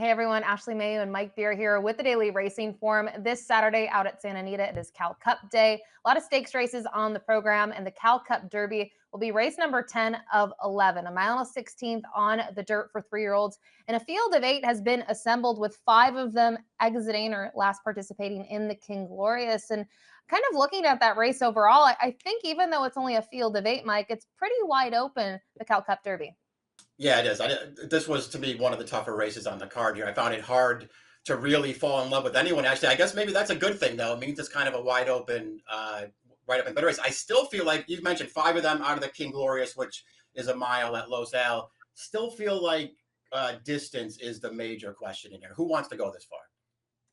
Hey everyone, Ashley Mailloux and Mike Beer here with the Daily Racing Form. This Saturday out at Santa Anita, it is Cal Cup Day. A lot of stakes races on the program, and the Cal Cup Derby will be race number 10 of 11, a mile and a 16th on the dirt for 3-year-olds. And a field of 8 has been assembled with 5 of them exiting or last participating in the King Glorious. And kind of looking at that race overall, I think even though it's only a field of 8, Mike, it's pretty wide open, the Cal Cup Derby. Yeah, it is. This was to me one of the tougher races on the card here. I found it hard to really fall in love with anyone. Actually, I guess maybe that's a good thing though. It means it's kind of a wide open better race. I still feel like you mentioned 5 of them out of the King Glorious, which is a mile at Los Al. Still feel like distance is the major question in here. Who wants to go this far?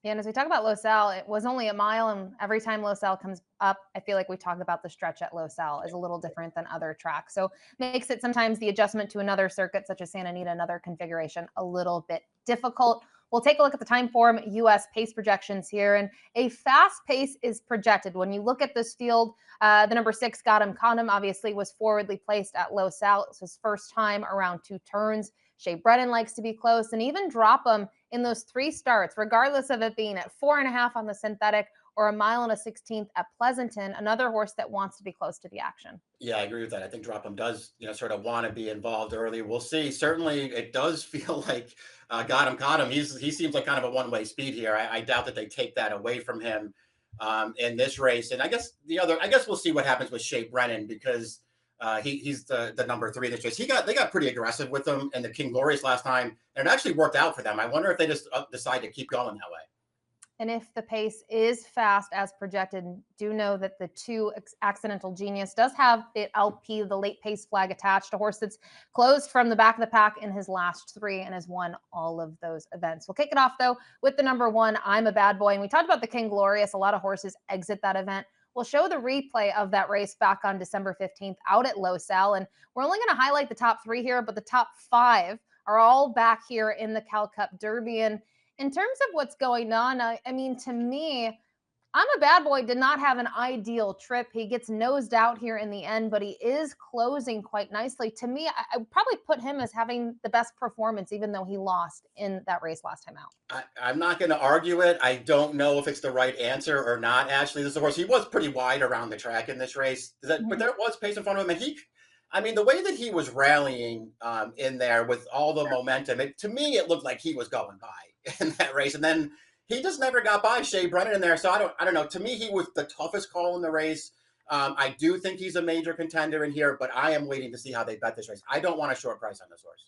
Yeah, and as we talk about Los Al, it was only a mile, and every time Los Al comes up, I feel like we talk about the stretch at Los Al is a little different than other tracks. So makes it sometimes the adjustment to another circuit, such as Santa Anita, another configuration, a little bit difficult. We'll take a look at the time form US pace projections here, and a fast pace is projected. When you look at this field, the number 6, Got Him, Caught Him, obviously was forwardly placed at Los Al. It's his first time around 2 turns. Shea Brennan likes to be close and even drop him in those 3 starts, regardless of it being at 4.5 on the synthetic or a mile and a 16th at Pleasanton, another horse that wants to be close to the action. Yeah, I agree with that. I think Dropham does, sort of want to be involved early. We'll see. Certainly, it does feel like got him, caught him. He seems like kind of a one-way speed here. I doubt that they take that away from him in this race. And I guess we'll see what happens with Shea Brennan because he's the number 3 in this race. They got pretty aggressive with him in the King Glorious last time, and it actually worked out for them. I wonder if they just decide to keep going that way. And if the pace is fast as projected, do know that the 2 Accidental Genius does have the LP, the late pace flag attached, a horse that's closed from the back of the pack in his last 3 and has won all of those events. We'll kick it off, though, with the number 1, I'm a Bad Boy. And we talked about the King Glorious. A lot of horses exit that event. We'll show the replay of that race back on December 15th out at Los Al. And we're only going to highlight the top 3 here, but the top 5 are all back here in the Cal Cup Derby. And in terms of what's going on, I mean, to me, I'm a Bad Boy did not have an ideal trip. He gets nosed out here in the end, but he is closing quite nicely. To me, I would probably put him as having the best performance, even though he lost in that race last time out. I'm not going to argue it. I don't know if it's the right answer or not. Actually, this is a horse. He was pretty wide around the track in this race, but there was pace in front of him, and the way that he was rallying in there with all the momentum, to me, it looked like he was going by in that race. And then he just never got by Shea Brennan in there. So I don't know. To me, he was the toughest call in the race. I do think he's a major contender in here, but I am waiting to see how they bet this race. I don't want a short price on this horse.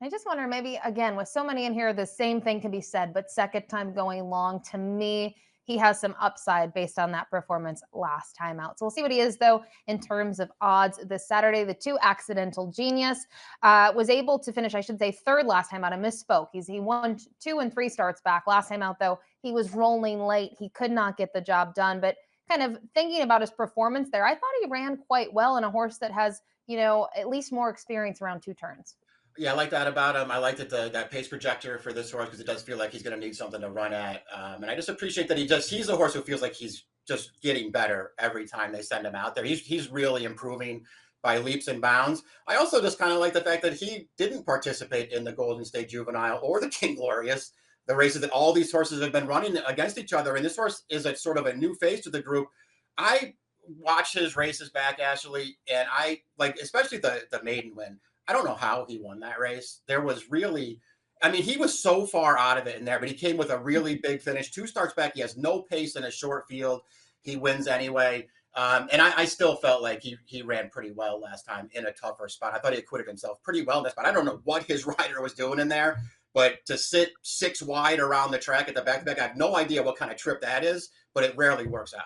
I just wonder, maybe again, with so many in here, the same thing can be said, but second time going long, to me, he has some upside based on that performance last time out. So we'll see what he is, though, in terms of odds this Saturday. The 2 Accidental Genius was able to finish, I should say, 3rd last time out. I misspoke. He won 2 and 3 starts back. Last time out, though, he was rolling late. He could not get the job done. But kind of thinking about his performance there, I thought he ran quite well in a horse that has, at least more experience around 2 turns. Yeah, I like that about him. I like that pace projector for this horse because it does feel like he's going to need something to run at. And I just appreciate that he's a horse who feels like he's just getting better every time they send him out there. He's really improving by leaps and bounds. I also just kind of like the fact that he didn't participate in the Golden State Juvenile or the King Glorious, the races that all these horses have been running against each other. And this horse is a sort of a new face to the group. I watched his races back, Ashley, and I like, especially the maiden win. I don't know how he won that race. There was really, he was so far out of it in there, but he came with a really big finish. 2 starts back. He has no pace in a short field. He wins anyway. And I still felt like he ran pretty well last time in a tougher spot. I thought he acquitted himself pretty well in this spot. I don't know what his rider was doing in there, but to sit 6 wide around the track at the back, I have no idea what kind of trip that is, but it rarely works out.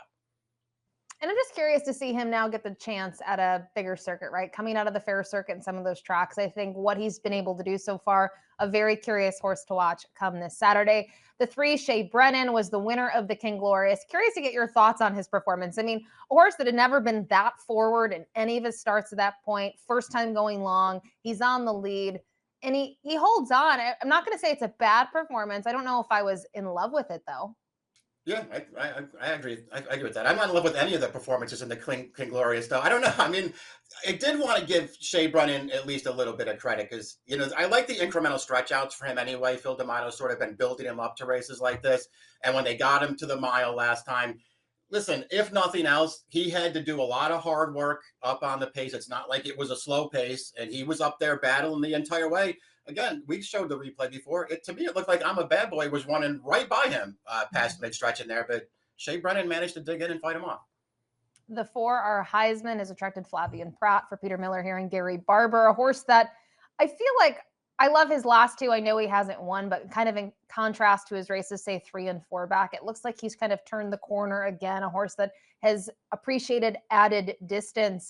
And I'm just curious to see him now get the chance at a bigger circuit, right? Coming out of the fair circuit and some of those tracks. I think what he's been able to do so far, a very curious horse to watch come this Saturday. The 3, Shea Brennan, was the winner of the King Glorious. Curious to get your thoughts on his performance. I mean, a horse that had never been that forward in any of his starts at that point. First time going long. He's on the lead. And he holds on. I'm not going to say it's a bad performance. I don't know if I was in love with it, though. Yeah, I agree. I agree with that. I'm not in love with any of the performances in the King Glorious, though. I don't know. I mean, I did want to give Shea Brennan at least a little bit of credit because, I like the incremental stretch outs for him anyway. Phil D'Amato's sort of been building him up to races like this. And when they got him to the mile last time, listen, if nothing else, he had to do a lot of hard work up on the pace. It's not like it was a slow pace, and he was up there battling the entire way. Again, we showed the replay before. To me, it looked like I'm a Bad Boy was running right by him past mid stretch in there, but Shea Brennan managed to dig in and fight him off. The 4, our Heisman, has attracted Flavian Pratt for Peter Miller here and Gary Barber, a horse that I feel like I love his last 2. I know he hasn't won, but kind of in contrast to his races, say 3 and 4 back, it looks like he's kind of turned the corner again, a horse that has appreciated added distance.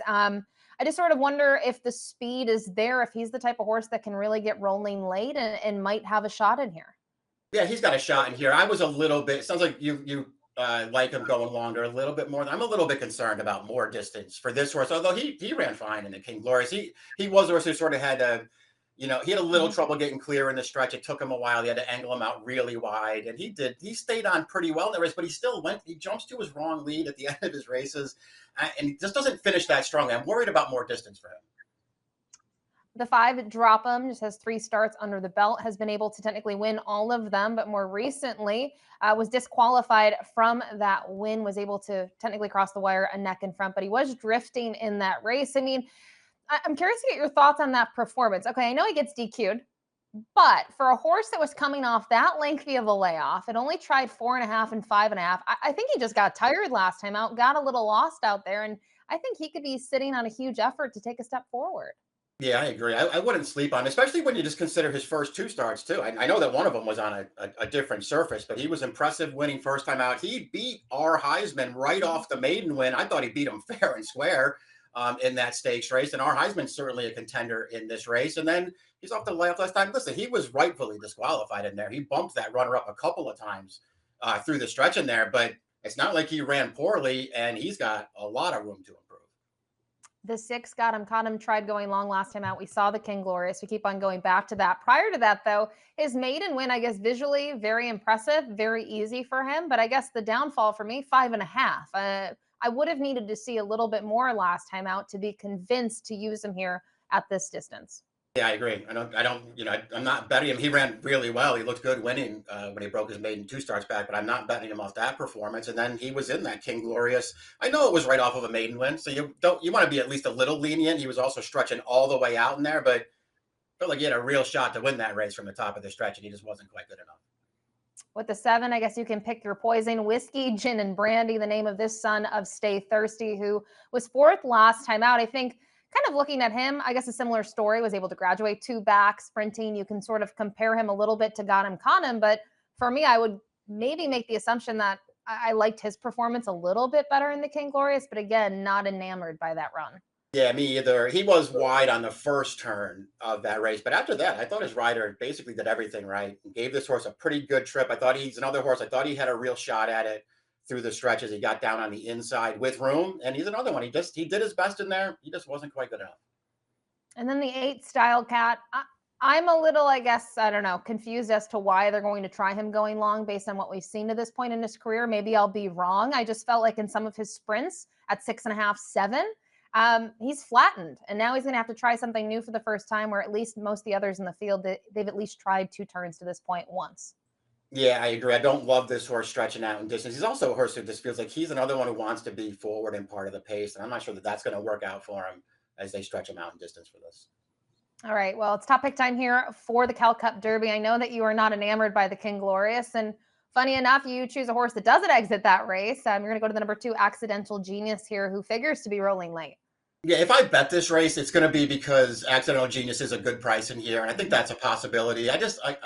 I just sort of wonder if the speed is there, if he's the type of horse that can really get rolling late and might have a shot in here. Yeah, he's got a shot in here. I was a little bit. Sounds like you like him going longer a little bit more. I'm a little bit concerned about more distance for this horse. Although he ran fine in the King Glorious. He was a horse who sort of had a, he had a little trouble getting clear in the stretch. It took him a while. He had to angle him out really wide, and he stayed on pretty well in the race. But he still went. He jumps to his wrong lead at the end of his races, and he just doesn't finish that strongly. I'm worried about more distance for him. The 5, Drop 'em, just has 3 starts under the belt, has been able to technically win all of them, but more recently was disqualified from that win, was able to technically cross the wire a neck in front, but he was drifting in that race. I mean, I'm curious to get your thoughts on that performance. Okay, I know he gets DQ'd, but for a horse that was coming off that lengthy of a layoff, it only tried 4.5 and 5.5. I think he just got tired last time out, got a little lost out there, and I think he could be sitting on a huge effort to take a step forward. Yeah, I agree. I wouldn't sleep on him, especially when you just consider his first 2 starts too. I know that one of them was on a different surface, but he was impressive winning first time out. He beat our Heisman right off the maiden win. I thought he beat him fair and square in that stakes race. And our Heisman's certainly a contender in this race. And then he's off the layoff last time. Listen, he was rightfully disqualified in there. He bumped that runner up a couple of times through the stretch in there, but it's not like he ran poorly, and he's got a lot of room to improve. The 6 got him, caught him, tried going long last time out. We saw the King Glorious. We keep on going back to that. Prior to that, though, his maiden win, I guess, visually very impressive, very easy for him. But I guess the downfall for me, 5.5. I would have needed to see a little bit more last time out to be convinced to use him here at this distance. Yeah, I agree. I'm not betting him. He ran really well. He looked good winning when he broke his maiden 2 starts back, but I'm not betting him off that performance. And then he was in that King Glorious. I know it was right off of a maiden win, so you want to be at least a little lenient. He was also stretching all the way out in there, but felt like he had a real shot to win that race from the top of the stretch, and he just wasn't quite good enough. With the 7, I guess you can pick your poison. Whiskey, Gin, and Brandy, the name of this son of Stay Thirsty, who was 4th last time out. I think kind of looking at him, I guess a similar story, was able to graduate 2 back, sprinting. You can sort of compare him a little bit to Got Him, Caught Him. But for me, I would maybe make the assumption that I liked his performance a little bit better in the King Glorious, but again, not enamored by that run. Yeah, me either. He was wide on the first turn of that race, but after that, I thought his rider basically did everything right. Gave this horse a pretty good trip. I thought he's another horse. I thought he had a real shot at it through the stretches. He got down on the inside with room, and he's another one. He did his best in there. He just wasn't quite good enough. And then the 8, Style Cat. I'm a little, I guess, I don't know, confused as to why they're going to try him going long based on what we've seen to this point in his career. Maybe I'll be wrong. I just felt like in some of his sprints at 6.5, 7, he's flattened. And now he's going to have to try something new for the first time, where at least most of the others in the field, they've at least tried 2 turns to this point once. Yeah, I agree. I don't love this horse stretching out in distance. He's also a horse who just feels like he's another one who wants to be forward and part of the pace, and I'm not sure that that's going to work out for him as they stretch him out in distance for this. All right. Well, it's top pick time here for the Cal Cup Derby. I know that you are not enamored by the King Glorious. And funny enough, you choose a horse that doesn't exit that race. You're going to go to the number 2, Accidental Genius here, who figures to be rolling late. Yeah, if I bet this race, it's going to be because Accidental Genius is a good price in here, and I think that's a possibility. I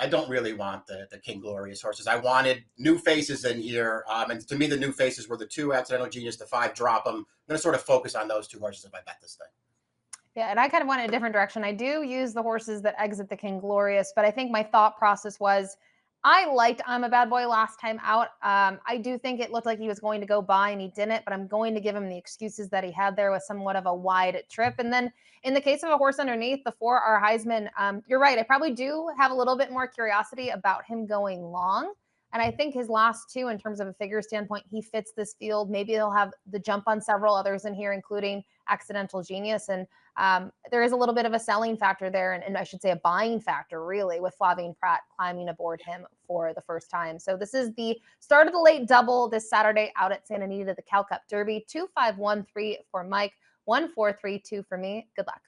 don't really want the King Glorious horses. I wanted new faces in here, and to me, the new faces were the 2, Accidental Genius, the 5, Drop 'em. I'm going to sort of focus on those 2 horses if I bet this thing. Yeah, and I kind of went in a different direction. I do use the horses that exit the King Glorious, but I think my thought process was I liked I'm a Bad Boy last time out. I do think it looked like he was going to go by and he didn't, but I'm going to give him the excuses that he had there with somewhat of a wide trip. And then in the case of a horse underneath, the 4, our Heisman, you're right. I probably do have a little bit more curiosity about him going long. And I think his last two, in terms of a figure standpoint, he fits this field. Maybe he'll have the jump on several others in here, including Accidental Genius. And there is a little bit of a selling factor there, and I should say a buying factor, really, with Flavien Prat climbing aboard him for the first time. So this is the start of the late double this Saturday out at Santa Anita, the Cal Cup Derby. 2513 for Mike, 1432 for me. Good luck.